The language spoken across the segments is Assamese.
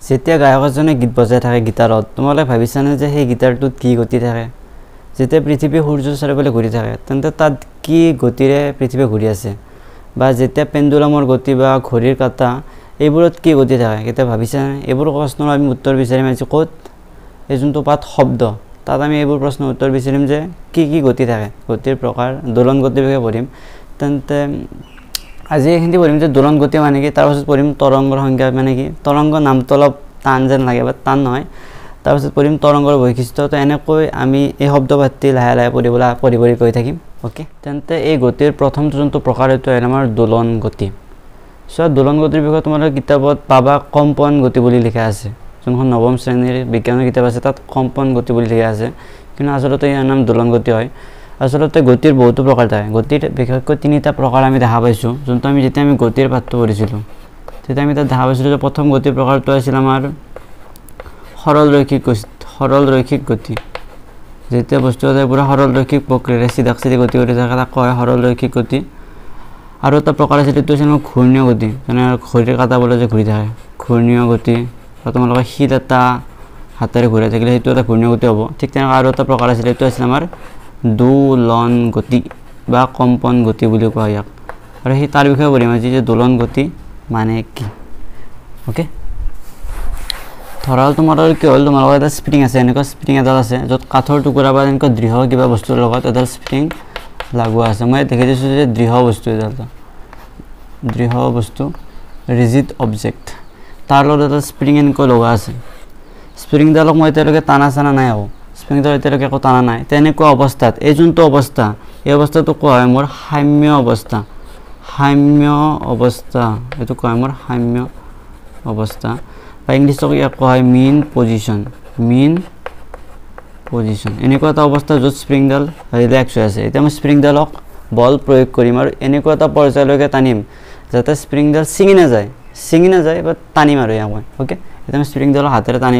যেতিয়া গায়ক এজনে গীত বজাই থাকে গিটাৰত তোমালোকে ভাবিছানে যে সেই গিটাৰটোত কি গতি থাকে যেতিয়া পৃথিৱী সূৰ্যৰ চাৰিওফালে ঘূৰি থাকে তেন্তে তাত কি গতিৰে পৃথিৱী ঘূৰি আছে বা যেতিয়া পেণ্ডুলামৰ গতি বা ঘড়ীৰ কাঁটা এইবোৰত কি গতি থাকে কেতিয়া ভাবিছানে এইবোৰ প্ৰশ্নৰ আমি উত্তৰ বিচাৰিম আজি ক'ত এই যোনটো পাঠ শব্দ তাত আমি এইবোৰ প্ৰশ্নৰ উত্তৰ বিচাৰিম যে কি গতি থাকে গতিৰ প্ৰকাৰ দোলন গতিৰ বিষয়ে পঢ়িম তেন্তে আজি এইখিনি পঢ়িম যে দোলন গতি মানে কি তাৰপিছত পঢ়িম তৰংগৰ সংজ্ঞা মানে কি তৰংগ নামটো অলপ টান যেন লাগে বা টান নহয় তাৰপিছত পঢ়িম তৰংগৰ বৈশিষ্ট্য তো এনেকৈ আমি এই শব্দ পাতি লাহে লাহে পঢ়ি গৈ থাকিম ওকে তেন্তে এই গতিৰ প্ৰথম যোনটো প্ৰকাৰ এইটো হ'ল আমাৰ দোলন গতি দোলন গতিৰ বিষয়ে তোমালোকে কিতাপত পাবা কম্পন গতি বুলি লিখা আছে যোনখন নৱম শ্ৰেণীৰ বিজ্ঞানৰ কিতাপ আছে তাত কম্পন গতি বুলি লিখা আছে কিন্তু আচলতে ইয়াৰ নাম দোলন গতি হয় আচলতে গতিৰ বহুতো প্ৰকাৰ থাকে গতিৰ বিশেষকৈ তিনিটা প্ৰকাৰ আমি দেখা পাইছোঁ যোনটো আমি যেতিয়া আমি গতিৰ পাঠটো পঢ়িছিলোঁ তেতিয়া আমি তাত দেখা পাইছিলোঁ যে প্ৰথম গতিৰ প্ৰকাৰটো আছিল আমাৰ সৰল ৰৈখিক গতি যেতিয়া বস্তু এটা পুৰা সৰল ৰৈখিক প্ৰক্ৰিয়াৰে চিধি গতি কৰি থাকে তাক কয় সৰল ৰৈখিক গতি আৰু এটা প্ৰকাৰ আছে এইটো আছিল ঘূৰ্ণীয় গতি যেনে ঘড়ীৰ কাঁটা বলে যে ঘূৰি থাকে ঘূৰ্ণীয় গতি বা তোমালোকে শিল এটা হাতেৰে ঘূৰাই থাকিলে সেইটো এটা ঘূৰ্ণীয় গতি হ'ব ঠিক তেনেকৈ আৰু এটা প্ৰকাৰ আছিল এইটো আছিল আমাৰ দোলন গতি বা কম্পন গতি বুলি কোৱা ইয়াক আৰু সেই তাৰ বিষয়ে পঢ়িম আজি যে দোলন গতি মানে কি ওকে ধৰা তোমালোকৰ কি হ'ল তোমালোকৰ এটা স্প্ৰিং আছে এনেকুৱা স্প্ৰিং এডাল আছে য'ত কাঠৰ টুকুৰা বা এনেকুৱা দৃঢ় কিবা বস্তুৰ লগত এডাল স্প্ৰিং লাগোৱা আছে মই দেখি দিছোঁ যে দৃঢ় বস্তু ৰিজিড অবজেক্ট তাৰ লগত এটা স্প্ৰিং এনেকৈ লগা আছে স্প্ৰিংডালক মই এতিয়ালৈকে টানা চানা নাই আকৌ স্প্ৰিংডাল এতিয়ালৈকে একো টানা নাই তেনেকুৱা অৱস্থাত এই যোনটো অৱস্থা এই অৱস্থাটো কোৱা হয় মোৰ সাম্য অৱস্থা এইটো কোৱা হয় মোৰ সাম্য অৱস্থা বা ইংলিছত ইয়াক কোৱা হয় মেইন পজিশ্যন এনেকুৱা এটা অৱস্থা য'ত স্প্ৰিংডাল ৰিলেক্স হৈ আছে এতিয়া মই স্প্ৰিংডালক বল প্ৰয়োগ কৰিম আৰু এনেকুৱা এটা পৰ্যায়লৈকে টানিম যাতে স্প্ৰিংডাল ছিঙি নাযায় বা টানিম আৰু ইয়াক মই ওকে এতিয়া মই স্প্ৰিংডালৰ হাতেৰে টানি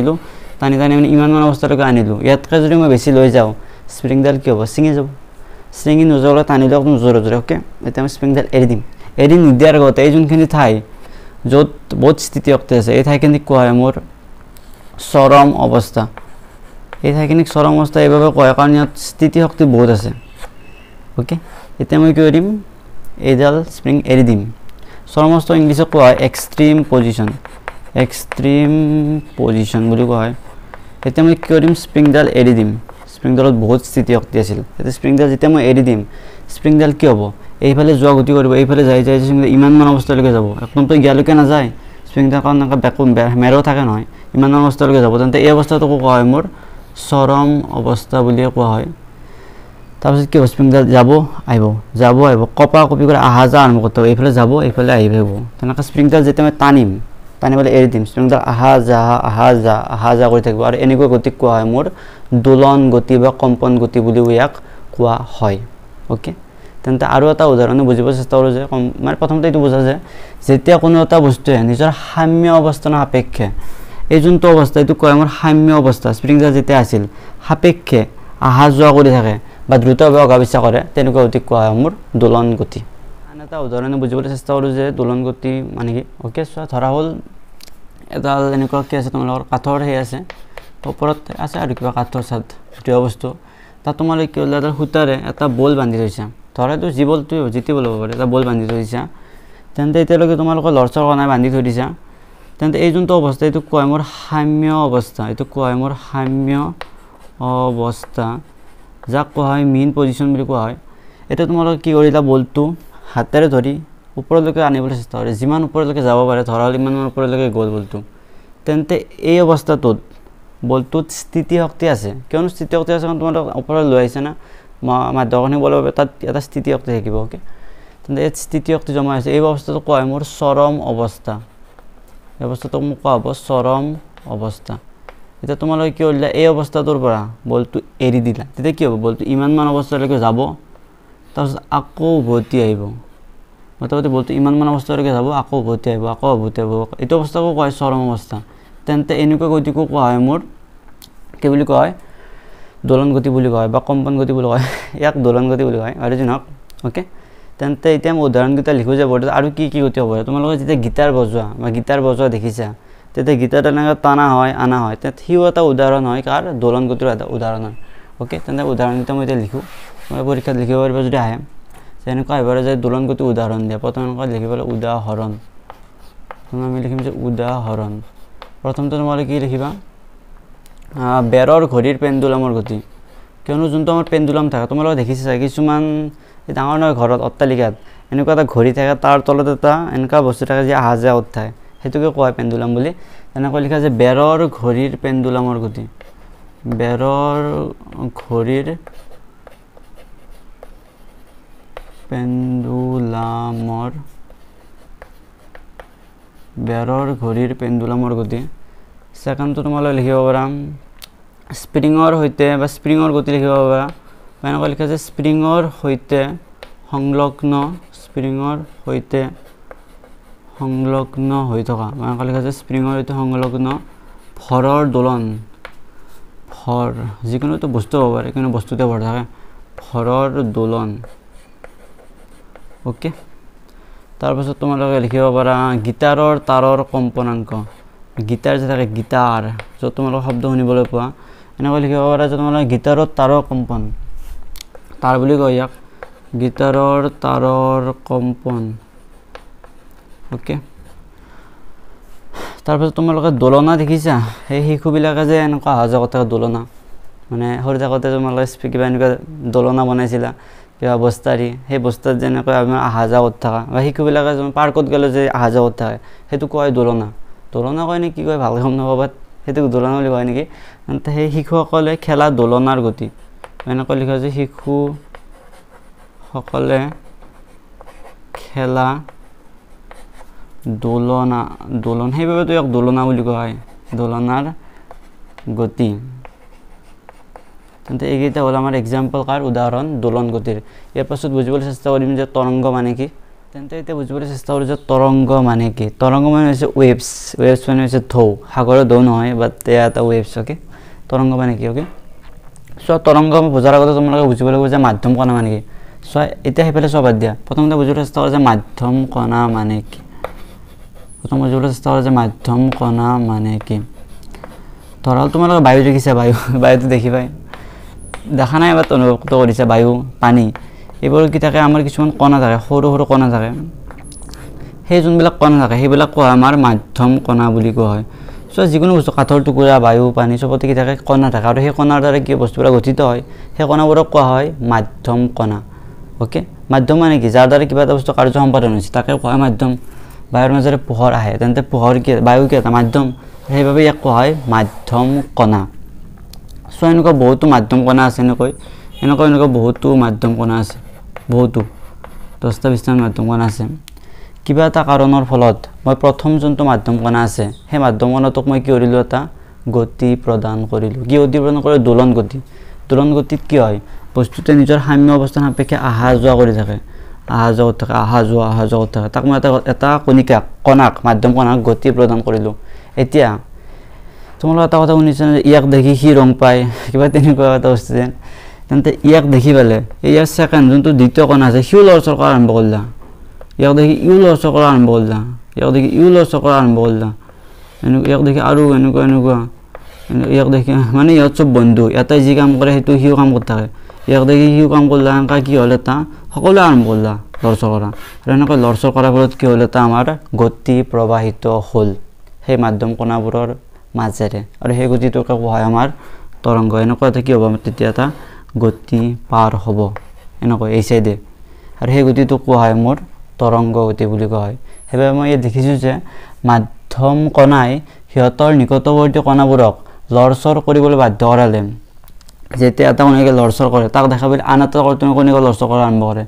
মানে ইমানমান অৱস্থালৈকে আনিলোঁ ইয়াতকৈ যদি মই বেছি লৈ যাওঁ স্প্ৰিংডাল কি হ'ব ছিঙি নোযোৱালৈ টানিলে অকণ জোৰে ওকে এতিয়া মই স্প্ৰিংডাল এৰি নিদিয়াৰ আগতে এই যোনখিনি ঠাই য'ত বহুত স্থিতিশক্তি আছে এই ঠাইখিনিক কোৱা হয় মোৰ চৰম অৱস্থা এই ঠাইখিনিক চৰম অৱস্থা এইভাবে কোৱা হয় কাৰণ ইয়াত স্থিতিশক্তি বহুত আছে ওকে এতিয়া মই কি কৰিম এইডাল স্প্ৰিং এৰি দিম চৰম অৱস্থা ইংলিছত কোৱা হয় এক্সট্ৰিম পজিশ্যন বুলি কোৱা হয় এতিয়া মই কি কৰিম স্প্ৰিংডাল এৰি দিম স্প্ৰিংডালত বহুত স্থিতিশক্তি আছিল এতিয়া স্প্ৰিংডাল যেতিয়া মই এৰি দিম স্প্ৰিংডাল কি হ'ব এইফালে যোৱা গতি কৰিব এইফালে যাই স্প্ৰিংডাল ইমানমান অৱস্থালৈকে যাব একদমতো ইয়ালৈকে নাযায় স্প্ৰিংডাল কাৰণ মেৰো থাকে নহয় ইমানমান অৱস্থালৈকে যাব তেন্তে এই অৱস্থাটোকো কোৱা হয় মোৰ চৰম অৱস্থা বুলিয়ে কোৱা হয় তাৰপিছত কি হ'ব স্প্ৰিংডাল যাব আহিব কপা কপি কৰি অহা যোৱা আৰম্ভ কৰিব এইফালে যাব এইফালে আহিব তেনেকৈ স্প্ৰিংডাল যেতিয়া মই টানিবলৈ এৰি দিম স্প্ৰিংডাল অহা যোৱা কৰি থাকিব আৰু এনেকুৱা গতিক কোৱা হয় মোৰ দোলন গতি বা কম্পন গতি বুলিও ইয়াক কোৱা হয় ওকে তেন্তে আৰু এটা উদাহৰণে বুজিব চেষ্টা কৰোঁ যে মানে প্ৰথমতে এইটো বুজা যে যেতিয়া কোনো এটা বস্তুৱে নিজৰ সাম্য অৱস্থানৰ সাপেক্ষে এই যোনটো অৱস্থা এইটো কোৱা হয় মোৰ সাম্য অৱস্থা স্প্ৰিংডাল যেতিয়া আছিল সাপেক্ষে অহা যোৱা কৰি থাকে বা দ্ৰুতভাৱে অগা পিছা কৰে তেনেকুৱা গতিক কোৱা হয় মোৰ দোলন গতি আন এটা উদাহৰণে বুজিবলৈ চেষ্টা কৰোঁ যে দোলন গতি মানে কি ওকে চোৱা ধৰা হ'ল এডাল এনেকুৱা কি আছে তোমালোকৰ কাঠৰ সেই আছে ওপৰত আছে আৰু কিবা কাঠৰ চাদ দৃঢ় বস্তু তাত তোমালোকে কি হ'ল এডাল সূতাৰে এটা বল বান্ধি থৈছা ধৰা এইটো যি বলটো যিটি বল হ'ব পাৰে এটা বল বান্ধি থৈ দিছা তেন্তে এতিয়ালৈকে তোমালোকৰ লৰচৰ কৰা নাই বান্ধি থৈ দিছা তেন্তে এই যোনটো অৱস্থা এইটো কোৱা হয় মোৰ সাম্য অৱস্থা যাক কোৱা হয় মেইন পজিশ্যন বুলি কোৱা হয় এতিয়া তোমালোকে কি কৰিলা বলটো হাতেৰে ধৰি ওপৰলৈকে আনিবলৈ চেষ্টা কৰে যিমান ওপৰলৈকে যাব পাৰে ধৰা হ'ল ইমানমান ওপৰলৈকে গ'ল বলটো তেন্তে এই অৱস্থাটোত বলটোত স্থিতিশক্তি আছে কিয়নো স্থিতিশক্তি আছে কাৰণ তোমালোক ওপৰলৈ লৈ আহিছে না মাধ্যমখিনি বলৰ বাবে তাত এটা স্থিতিশক্তি থাকিব ওকে তেন্তে এই স্থিতিশক্তি জমা আছে এই অৱস্থাটো কোৱা হয় মোৰ চৰম অৱস্থা এই অৱস্থাটোক মোক কোৱা হ'ব চৰম অৱস্থা এতিয়া তোমালোকে কি কৰিলা এই অৱস্থাটোৰ পৰা বলটো এৰি দিলা তেতিয়া কি হ'ব বলটো ইমানমান অৱস্থালৈকে যাব তাৰপিছত আকৌ উভতি আহিব মোটামুটি বলটো ইমানমান অৱস্থালৈকে যাব আকৌ উভতি আহিব এইটো অৱস্থাকো কোৱা হয় চৰম অৱস্থা তেন্তে এনেকুৱা গতিকো কোৱা হয় মোৰ কি বুলি কোৱা হয় দোলন গতি বুলি কোৱা হয় বা কম্পন গতি বুলি কোৱা হয় ইয়াক দোলন গতি বুলি কোৱা হয় আৰু নহওক ওকে তেন্তে এতিয়া মই উদাহৰণকেইটা লিখোঁ যে বৰ্ডত আৰু কি গতি হ'ব তোমালোকে যেতিয়া গীটাৰ বজোৱা দেখিছা তেতিয়া গীটাৰডাল এনেকৈ টানা হয় আনা হয় সিও এটা উদাহৰণ হয় কাৰ দোলন গতিৰ এটা উদাহৰণ হয় অ'কে তেন্তে উদাহৰণকেইটা মই এতিয়া লিখোঁ মই পৰীক্ষাত লিখিব পাৰিব যদি আহে এনেকুৱা আহিব যে দোলন গতি উদাহৰণ দিয়া প্ৰথম এনেকুৱা লিখিব উদাহৰণ আমি লিখিম যে উদাহৰণ প্ৰথমতে তোমালোকে কি লিখিবা বেৰৰ ঘড়ীৰ পেণ্ডুলামৰ গতি কিয়নো যোনটো আমাৰ পেণ্ডুলাম থাকে তোমালোকে দেখিছা কিছুমান ডাঙৰ ডাঙৰ ঘৰত অট্টালিকাত এনেকুৱা এটা ঘড়ী থাকে তাৰ তলত এটা এনেকুৱা বস্তু থাকে যে আহা যোৱা কৰি থাকে সেইটোকে কোৱা হয় পেণ্ডুলাম বুলি এনেকৈ লিখা যে বেৰৰ ঘড়ীৰ পেণ্ডুলামৰ গতি বেৰৰ ঘড়ীৰ পেণ্ডুলামৰ গতি সেকেণ্ডটো তোমালোকে লিখিব পাৰা স্প্ৰিঙৰ সৈতে বা স্প্ৰিঙৰ গতি লিখিব পাৰা এনেকৈ লিখা যে স্প্ৰিঙৰ সৈতে সংলগ্ন হৈ থকা এনেকৈ লিখা যে স্প্ৰিঙৰ সৈতে সংলগ্ন ভৰৰ দোলন ভৰ যিকোনো এটা বস্তু হ'ব পাৰে কিন্তু বস্তুতে ভৰ থাকে ভৰৰ দোলন ওকে তাৰপাছত তোমালোকে লিখিব পাৰা গীটাৰৰ তাৰৰ কম্পনাংক গীটাৰ যে থাকে গীটাৰ য'ত তোমালোকে শব্দ শুনিবলৈ পোৱা এনেকৈ লিখিব পাৰা যে তোমালোকে গীটাৰৰ তাৰৰ কম্পন তাৰ বুলি কয় ইয়াক গীটাৰৰ তাৰৰ কম্পন ওকে তাৰপিছত তোমালোকে দোলনা দেখিছা সেই শিশুবিলাকে যে এনেকুৱা অহা যোৱা কথা দোলনা মানে সৰু থাকোঁতে তোমালোকে কিবা এনেকুৱা দোলনা বনাইছিলা কিবা বস্তাৰি সেই বস্তাত যেনেকৈ আমাৰ অহা যোৱা কৰি থকা বা শিশুবিলাকে পাৰ্কত গ'লে যে অহা যোৱা কৰি থাকে সেইটো কয় দোলনা দোলনা কয় নে কি কয় ভালকৈ গম নাপাব বাট সেইটোক দোলনা বুলি কয় নেকি সেই শিশুসকলে খেলা দোলনাৰ গতি এনেকৈ লিখা যে শিশুসকলে খেলা দোলন সেইবাবেতো ইয়াক দোলনা বুলি কোৱা হয় দোলনাৰ গতি তেন্তে এইকেইটা হ'ল আমাৰ এক্সাম্পল কাৰ উদাহৰণ দোলন গতিৰ ইয়াৰ পাছত বুজিবলৈ চেষ্টা কৰিম যে তৰংগ মানে কি তেন্তে এতিয়া বুজিবলৈ চেষ্টা কৰোঁ যে তৰংগ মানে কি তৰংগ মানে হৈছে ৱেভছ মানে হৈছে ঢৌ সাগৰৰ ঢৌ নহয় বাট এয়া এটা ৱেভছ অ'কে তৰংগ মানে কি অ'কে চ' তৰংগ বুজাৰ আগতে তোমালোকে বুজিব লাগিব যে মাধ্যম কণা মানে কি চ' এতিয়া সেইফালে চব বাদ দিয়া প্ৰথমতে বুজিবলৈ চেষ্টা কৰা যে মাধ্যম কণা মানে কি প্ৰথম বুজিবলৈ চেষ্টা কৰা যে মাধ্যম কণা মানে কি ধৰা তোমালোকে বায়ু দেখিছা বায়ুটো দেখিবাই দেখা নাই এবাৰ অনুভৱ কৰিছা বায়ু পানী এইবোৰ কি থাকে আমাৰ কিছুমান কণা থাকে সৰু সৰু কণা থাকে সেই যোনবিলাক কণা থাকে সেইবিলাক কোৱা আমাৰ মাধ্যম কণা বুলি কোৱা হয় চ' যিকোনো বস্তু কাঠৰ টুকুৰা বায়ু পানী চবতে কি থাকে কণা থাকে আৰু সেই কণাৰ দ্বাৰা কি বস্তুবিলাক গঠিত হয় সেই কণাবোৰক কোৱা হয় মাধ্যম কণা অ'কে মাধ্যম মানে কি যাৰ দ্বাৰা কিবা এটা বস্তু কাৰ্য সম্পাদন হৈছে তাকে কোৱা হয় মাধ্যম বায়ুৰ মাজেৰে পোহৰ আহে তেন্তে পোহৰ কি বায়ু কি এটা মাধ্যম সেইবাবে ইয়াক কোৱা হয় মাধ্যম কণা চ' এনেকুৱা বহুতো মাধ্যম কণা আছে এনেকুৱা বহুতো মাধ্যম কণা আছে বহুতো 10টা 20টামান মাধ্যম কণা আছে কিবা এটা কাৰণৰ ফলত মই প্ৰথম যোনটো মাধ্যম কণা আছে সেই মাধ্যম কণাটোক মই কি কৰিলোঁ এটা গতি প্ৰদান কৰিলোঁ কি গতি প্ৰদান কৰিলোঁ দোলন গতিত কি হয় বস্তুটোৱে নিজৰ সাম্য অৱস্থান সাপেক্ষে অহা যোৱা কৰি থাকে অহা যোৱা কৰি থাকে তাক মই এটা কণাক মাধ্যম কণাক গতি প্ৰদান কৰিলোঁ এতিয়া তোমালোকে এটা কথা শুনিছা যে ইয়াক দেখি সি ৰং পায় কিবা তেনেকুৱা এটা বস্তু যেন তেন্তে ইয়াক দেখি পালে ইয়াৰ ছেকেণ্ড যোনটো দ্বিতীয় কণা আছে সিও লৰচৰ কৰা আৰম্ভ কৰিলা ইয়াক দেখি ইও লৰচৰ কৰা আৰম্ভ কৰিলা ইয়াক দেখি আৰু এনেকুৱা ইয়াক দেখি মানে ইহঁত চব বন্ধু এটাই যি কাম কৰে সেইটো সিও কাম কৰি থাকে ইয়াক দেখি সিও কাম কৰিলা এনেকুৱা কি হ'ল এটা সকলোৱে আৰম্ভ কৰিলা লৰচৰ কৰা আৰু এনেকৈ লৰচৰ কৰাৰ ফলত কি হ'ল এটা আমাৰ গতি প্ৰবাহিত হ'ল সেই মাধ্যম কণাবোৰৰ মাজেৰে আৰু সেই গতিটোকে কোৱা হয় আমাৰ তৰংগ এনেকুৱা এটা কি হ'ব তেতিয়া এটা গতি পাৰ হ'ব এনেকৈ এই চাইডে আৰু সেই গতিটোক কোৱা হয় মোৰ তৰংগ গতি বুলি কোৱা হয় সেইবাবে মই ইয়াত দেখিছোঁ যে মাধ্যম কণাই সিহঁতৰ নিকটৱৰ্তী কণাবোৰক লৰচৰ কৰিবলৈ বাধ্য কৰালে যেতিয়া এটা কণাকে লৰচৰ কৰে তাক দেখা পালে আন এটা কণাকে লৰচৰ কৰা আৰম্ভ কৰে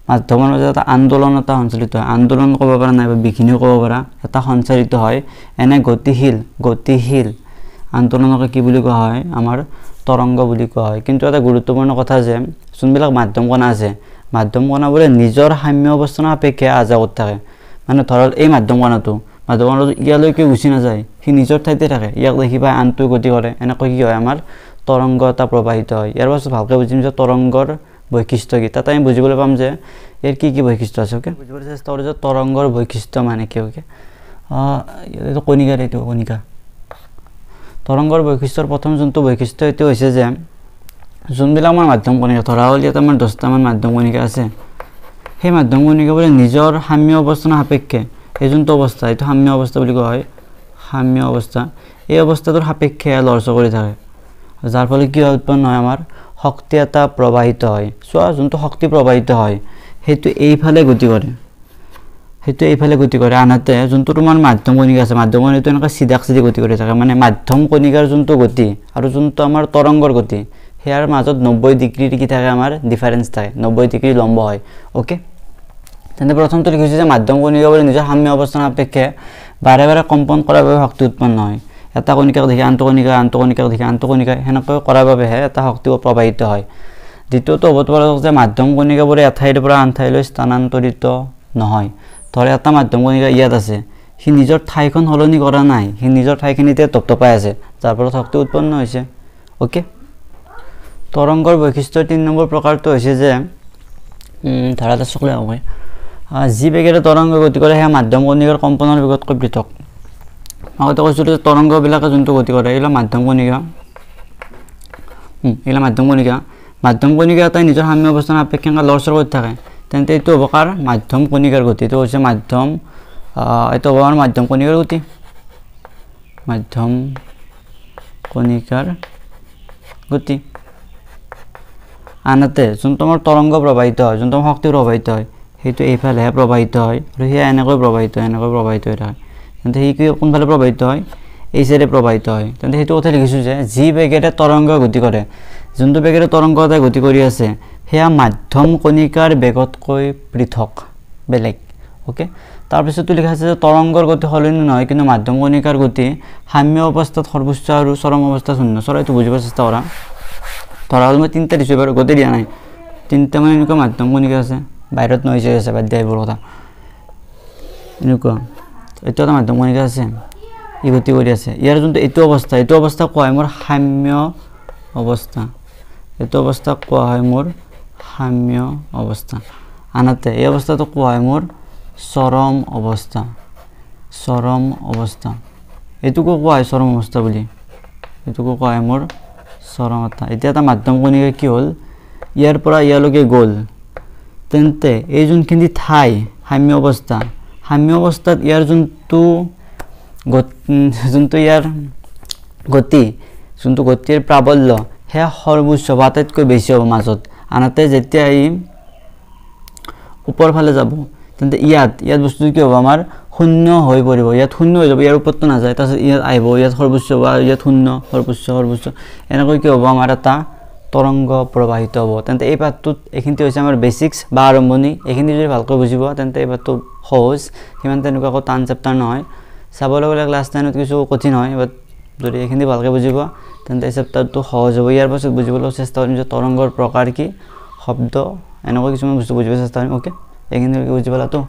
মাধ্যমৰ মাজত এটা আন্দোলন এটা সঞ্চালিত হয় আন্দোলন ক'ব পৰা নাই বা বিঘিনিও ক'ব পৰা এটা সঞ্চালিত হয় এনে গতিশীল আন্দোলনকে কি বুলি কোৱা হয় আমাৰ তৰংগ বুলি কোৱা হয় কিন্তু এটা গুৰুত্বপূৰ্ণ কথা যে যোনবিলাক মাধ্যম কণা আছে মাধ্যম কণাবোৰে নিজৰ সাম্য অৱস্থানৰ সাপেক্ষে অহা যোৱা কৰি থাকে মানে ধৰক এই মাধ্যম কণাটো ইয়ালৈকে গুচি নাযায় সি নিজৰ ঠাইতে থাকে ইয়াক দেখি পাই আনটো গতি কৰে এনেকৈ কি হয় আমাৰ তৰংগ এটা প্ৰবাহিত হয় ইয়াৰ পাছত ভালকৈ বুজিম যে তৰংগৰ বৈশিষ্ট্য কি তাত আমি বুজিবলৈ পাম যে ইয়াৰ কি বৈশিষ্ট্য আছে অ'কে বুজিবলৈ চেষ্টা কৰোঁ যে তৰংগৰ বৈশিষ্ট্য মানে কি অ'কে এইটো কণিকাৰ, এইটো কণিকা। তৰংগৰ বৈশিষ্ট্যৰ প্ৰথম যোনটো বৈশিষ্ট্য এইটো হৈছে যে যোনবিলাক আমাৰ মাধ্যম কণিকা, ধৰা হ'ল ইয়াত আমাৰ 10টামান মাধ্যম কণিকা আছে, সেই মাধ্যম কণিকাবোৰে নিজৰ সাম্য অৱস্থানৰ সাপেক্ষে এই যোনটো অৱস্থা, এইটো সাম্য অৱস্থা বুলি কোৱা হয়, সাম্য অৱস্থা, এই অৱস্থাটোৰ সাপেক্ষে লৰচৰ কৰি থাকে, যাৰ ফলত কি উৎপন্ন হয়, আমাৰ শক্তি এটা প্ৰবাহিত হয়। চোৱা, যোনটো শক্তি প্ৰবাহিত হয় সেইটো এইফালে গতি কৰে, সেইটো এইফালে গতি কৰে। আনহাতে যোনটো তোমাৰ মাধ্যম কণিকা আছে, মাধ্যম কণিকাটো এনেকৈ চিধাক চিধি গতি কৰি থাকে, মানে মাধ্যম কণিকাৰ যোনটো গতি আৰু যোনটো আমাৰ তৰংগৰ গতি সেয়াৰ মাজত 90 ডিগ্ৰীৰ কি থাকে, আমাৰ ডিফাৰেঞ্চ থাকে, 90 ডিগ্ৰী লম্ব হয়। অ'কে, তেন্তে প্ৰথমটো লিখিছোঁ যে মাধ্যম কণিকাবোৰে নিজৰ সাম্য অৱস্থানৰ সাপেক্ষে বাৰে বাৰে কম্পন কৰাৰ বাবে শক্তি উৎপন্ন হয়। এটা কণিকাক দেখি আনটো কণিকা, আনটো কণিকাক দেখি আনটো কণিকা, সেনেকৈ কৰাৰ বাবেহে এটা শক্তি প্ৰবাহিত হয়। দ্বিতীয়টো হ'ব তোমাৰ যে মাধ্যম কণিকাবোৰে এঠাইৰ পৰা আন ঠাইলৈ স্থানান্তৰিত নহয়। ধৰ এটা মাধ্যম কণিকা ইয়াত আছে, সি নিজৰ ঠাইখন সলনি কৰা নাই, সি নিজৰ ঠাইখিনিতে তপতপাই আছে, যাৰ ফলত শক্তি উৎপন্ন হৈছে। অ'কে, তৰংগৰ বৈশিষ্ট্যৰ 3 নম্বৰ প্ৰকাৰটো হৈছে যে ধৰা এটা চকলে হয়, যি বেগেৰে তৰংগ গতি কৰে সেয়া মাধ্যম কণিকাৰ কম্পনৰ বেগতকৈ পৃথক। আগতে কৈছিলোঁ যে তৰংগবিলাকে যোনটো গতি কৰে এইবিলাক মাধ্যম কণিকা, এইবিলাক মাধ্যম কণিকা। মাধ্যম কণিকা এটাই নিজৰ সাম্য অৱস্থানৰ সাপেক্ষে লৰচৰ কৰি থাকে, তেন্তে এইটো হ'ব কাৰ, মাধ্যম কণিকাৰ গতি। এইটো হৈছে মাধ্যম, এইটো হ'ব আমাৰ মাধ্যম কণিকাৰ গতি, মাধ্যম কণিকাৰ গতি। আনহাতে যোনটো আমাৰ তৰংগ প্ৰবাহিত হয়, যোনটো আমাৰ শক্তি প্ৰবাহিত হয়, সেইটো এইফালেহে প্ৰবাহিত হয় আৰু সেয়া এনেকৈ প্ৰবাহিত হয়, এনেকৈ প্ৰবাহিত হৈ থাকে। তেন্তে সি কোনফালে প্ৰবাহিত হয়, এই চাইডে প্ৰবাহিত হয়। তেন্তে সেইটো কথা লিখিছোঁ যে যি বেগেৰে তৰংগ গতি কৰে, যোনটো বেগেৰে তৰংগ এটাই গতি কৰি আছে সেয়া মাধ্যম কণিকাৰ বেগতকৈ পৃথক, বেলেগ। অ'কে, তাৰপিছতো লিখা আছে যে তৰংগৰ গতি সলনি নহয়, কিন্তু মাধ্যম কণিকাৰ গতি সাম্য অৱস্থাত সৰ্বোচ্চ আৰু চৰম অৱস্থাত শূন্য। এইটো বুজিব চেষ্টা কৰা। ধৰা হ'ল মই 3টা দিছোঁ, বাৰু গতি দিয়া নাই, 3টা মানে এনেকুৱা মাধ্যম কণিকা আছে, বাহিৰত নৈছে আছে, বাদ দিয়া এইবোৰ কথা। এনেকুৱা এইটো এটা মাধ্যম কণিকা আছে, ই গতি কৰি আছে, ইয়াৰ যোনটো এইটো অৱস্থা, এইটো অৱস্থা কোৱা হয় মোৰ সাম্য অৱস্থা, এইটো অৱস্থা কোৱা হয় মোৰ সাম্য অৱস্থা। আনহাতে এই অৱস্থাটো কোৱা হয় মোৰ চৰম অৱস্থা, চৰম অৱস্থা। এইটোকো কোৱা হয় চৰম অৱস্থা বুলি, এইটোকো কোৱা হয় মোৰ চৰম অৱস্থা। এতিয়া এটা মাধ্যম কণিকা কি হ'ল, ইয়াৰ পৰা ইয়ালৈকে গ'ল, তেন্তে এই যোনখিনি ঠাই সাম্য অৱস্থা, সাম্য অৱস্থাত ইয়াৰ যোনটো ইয়াৰ গতি, যোনটো গতিৰ প্ৰাবল্য সেয়া সৰ্বোচ্চ বা আটাইতকৈ বেছি হ'ব মাজত। আনহাতে যেতিয়া ই ওপৰ ফালে যাব, তেন্তে ইয়াত বস্তুটো কি হ'ব, আমাৰ শূন্য হৈ পৰিব, ইয়াত শূন্য হৈ যাব, ইয়াৰ ওপৰতো নাযায়, তাৰপিছত ইয়াত আহিব, ইয়াত সৰ্বোচ্চ হ'ব, আৰু ইয়াত শূন্য, সৰ্বোচ্চ, সৰ্বোচ্চ, এনেকৈ কি হ'ব, আমাৰ এটা তৰংগ প্ৰবাহিত হ'ব। তেন্তে এই পাঠটোত এইখিনিতে হৈছে আমাৰ বেচিক্স বা আৰম্ভণি। এইখিনি যদি ভালকৈ বুজিব তেন্তে এই পাঠটো সহজ, সিমান তেনেকুৱা একো টান চেপ্টাৰ নহয়। চাবলৈ গ'লে ক্লাছ 9ত কিছু কঠিন হয়, বাট যদি এইখিনি ভালকৈ বুজিব তেন্তে এই চেপ্টাৰটো সহজ হ'ব। ইয়াৰ পাছত বুজিবলৈ চেষ্টা কৰিম যে তৰংগৰ প্ৰকাৰ কি, শব্দ, এনেকুৱা কিছুমান বস্তু বুজিব চেষ্টা কৰিম। অ'কে, এইখিনি বুজি পালাতো?